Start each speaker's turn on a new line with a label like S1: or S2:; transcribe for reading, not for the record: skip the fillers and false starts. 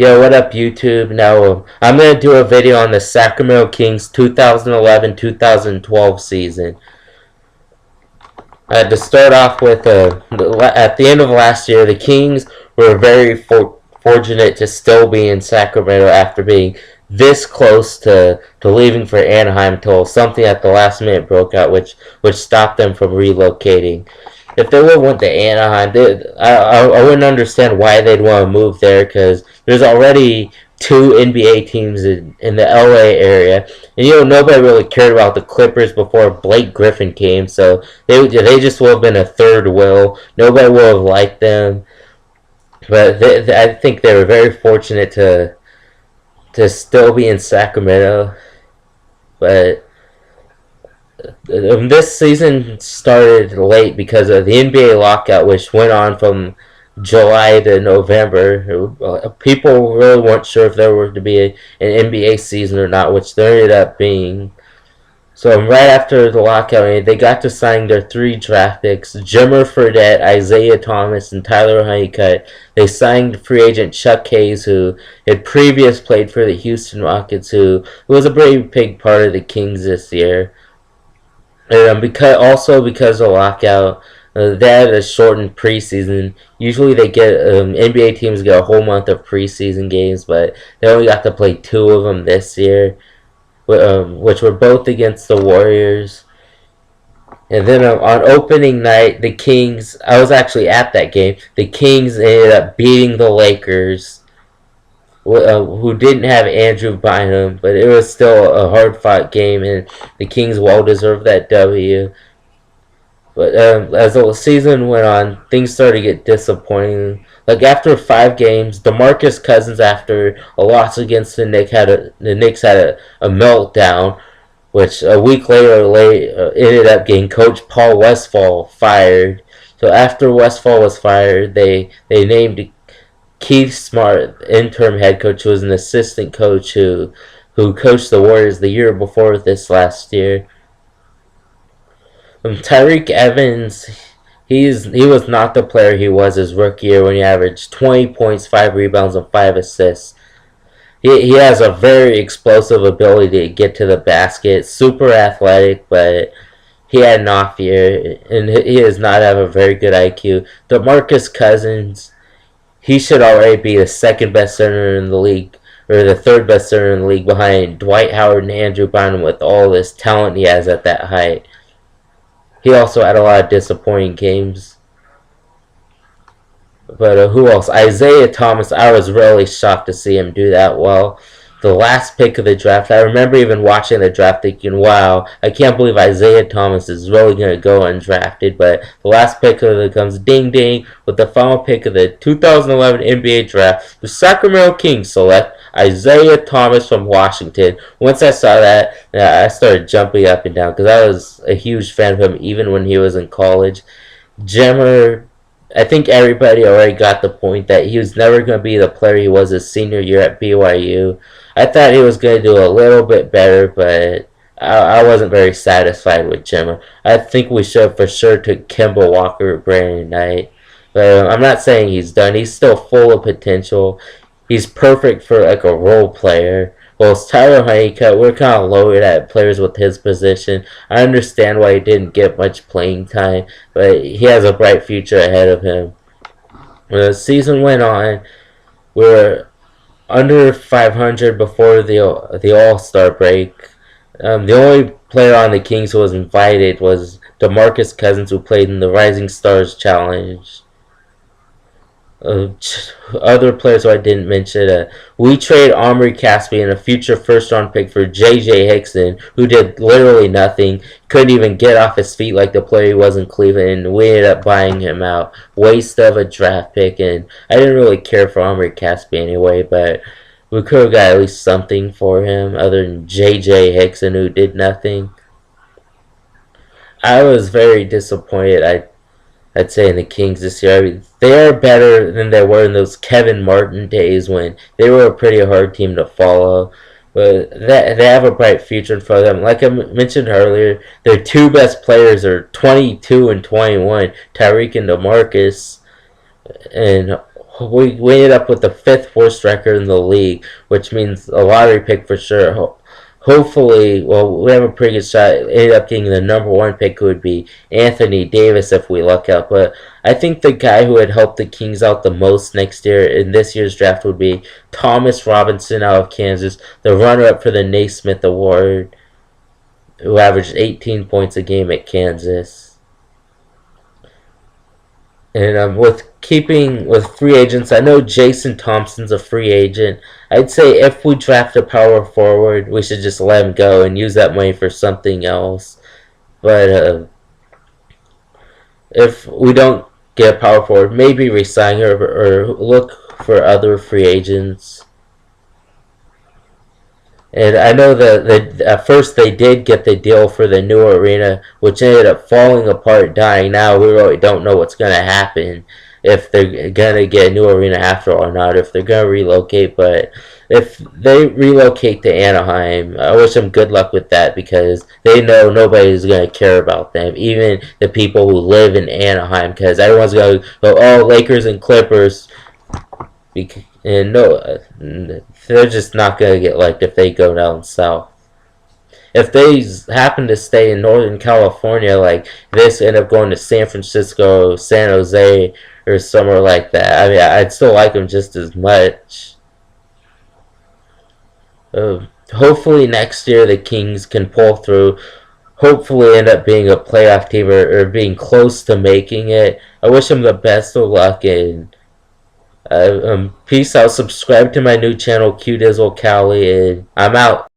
S1: Yo, what up, YouTube? Now, I'm going to do a video on the Sacramento Kings 2011-2012 season. To start off with, at the end of last year, the Kings were very fortunate to still be in Sacramento after being this close to leaving for Anaheim until something at the last minute broke out, which stopped them from relocating. If they would have went to Anaheim, I wouldn't understand why they'd want to move there, because there's already two NBA teams in the LA area, and nobody really cared about the Clippers before Blake Griffin came, so they just would have been a third wheel. Nobody would have liked them, but I think they were very fortunate to still be in Sacramento. But this season started late because of the NBA lockout, which went on from July to November. People really weren't sure if there were to be an NBA season or not, which there ended up being. So right after the lockout, they got to sign their three draft picks: Jimmer Fredette, Isaiah Thomas, and Tyler Honeycutt. They signed free agent Chuck Hayes, who had previously played for the Houston Rockets, who was a pretty big part of the Kings this year. And because of lockout, they had a shortened preseason. Usually they get NBA teams get a whole month of preseason games, but they only got to play two of them this year, which were both against the Warriors. And then on opening night, the Kings, I was actually at that game, the Kings ended up beating the Lakers, who didn't have Andrew Bynum, but it was still a hard-fought game, and the Kings well deserved that W. But as the season went on, things started to get disappointing. Like after 5 games, DeMarcus Cousins, after a loss against the Knicks, had a meltdown, which a week later ended up getting Coach Paul Westphal fired. So after Westphal was fired, they named Keith Smart interim head coach, who was an assistant coach who coached the Warriors the year before this last year. Tyreke Evans, he was not the player he was his rookie year when he averaged 20 points, 5 rebounds, and 5 assists. He has a very explosive ability to get to the basket, super athletic, but he had an off year, and he does not have a very good IQ. DeMarcus Cousins, he should already be the second best center in the league, or the third best center in the league, behind Dwight Howard and Andrew Bynum, with all this talent he has at that height. He also had a lot of disappointing games. But who else? Isaiah Thomas, I was really shocked to see him do that well. The last pick of the draft, I remember even watching the draft thinking, wow, I can't believe Isaiah Thomas is really going to go undrafted. But the last pick of it comes ding ding with the final pick of the 2011 NBA draft. The Sacramento Kings select Isaiah Thomas from Washington. Once I saw that, I started jumping up and down because I was a huge fan of him even when he was in college. Jimmer, I think everybody already got the point that he was never going to be the player he was his senior year at BYU. I thought he was going to do a little bit better, but I wasn't very satisfied with Jimmer. I think we should for sure took Kemba Walker Brandon Knight. But I'm not saying he's done. He's still full of potential. He's perfect for like a role player. Well, it's Tyler Honeycutt. We're kind of lowered at players with his position. I understand why he didn't get much playing time, but he has a bright future ahead of him. When the season went on, we were under 500 before the All-Star break. The only player on the Kings who was invited was DeMarcus Cousins, who played in the Rising Stars Challenge. Other players who I didn't mention, we traded Omri Caspi and a future first-round pick for J.J. Hickson, who did literally nothing, couldn't even get off his feet like the player he was in Cleveland, and we ended up buying him out. Waste of a draft pick, and I didn't really care for Omri Caspi anyway, but we could have got at least something for him other than J.J. Hickson, who did nothing. I was very disappointed, I'd say, in the Kings this year. I mean, they are better than they were in those Kevin Martin days when they were a pretty hard team to follow. But they have a bright future in front of them. Like I mentioned earlier, their two best players are 22 and 21, Tyreke and DeMarcus. And we ended up with the fifth worst record in the league, which means a lottery pick for sure. Hopefully, well, we have a pretty good shot. Ended up getting the number one pick, who would be Anthony Davis if we luck out. But I think the guy who would help the Kings out the most next year in this year's draft would be Thomas Robinson out of Kansas, the runner-up for the Naismith Award, who averaged 18 points a game at Kansas. And with free agents, I know Jason Thompson's a free agent. I'd say if we draft a power forward, we should just let him go and use that money for something else. But if we don't get a power forward, maybe resign her or look for other free agents. And I know that at first they did get the deal for the new arena, which ended up falling apart, dying. Now we really don't know what's going to happen, if they're going to get a new arena after all or not, if they're going to relocate. But if they relocate to Anaheim, I wish them good luck with that, because they know nobody's going to care about them, even the people who live in Anaheim, because everyone's going to go, oh, Lakers and Clippers. And no, they're just not going to get liked if they go down south. If they happen to stay in Northern California, like this, end up going to San Francisco, San Jose, or somewhere like that, I mean, I'd still like them just as much. Hopefully next year the Kings can pull through. Hopefully end up being a playoff team, or being close to making it. I wish them the best of luck, and peace out. Subscribe to my new channel, Q Dizzle Cali, and I'm out.